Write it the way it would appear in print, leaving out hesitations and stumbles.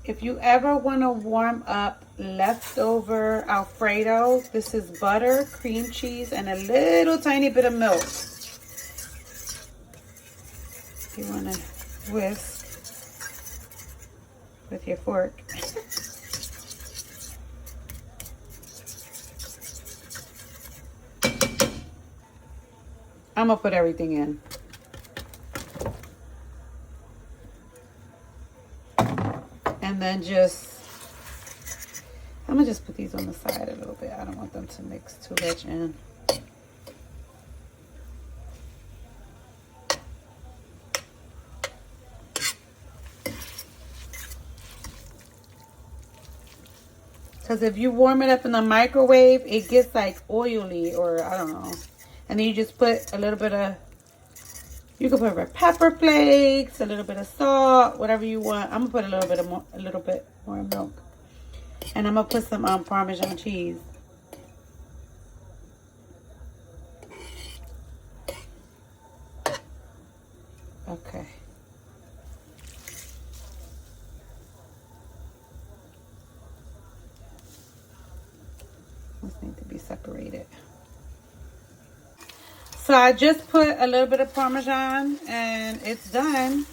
if you ever want to warm up leftover Alfredo, this is butter, cream cheese, and a little tiny bit of milk. You want to whisk with your fork. I'm gonna put everything in. And then I'm gonna just put these on the side a little bit. I don't want them to mix too much in. Because if you warm it up in the microwave, it gets like oily, or I don't know. And then you just put a little bit of, you can put red pepper flakes, a little bit of salt, whatever you want. I'm gonna put a little bit more milk. And I'm gonna put some Parmesan cheese. Okay. These need to be separated. So I just put a little bit of Parmesan and it's done.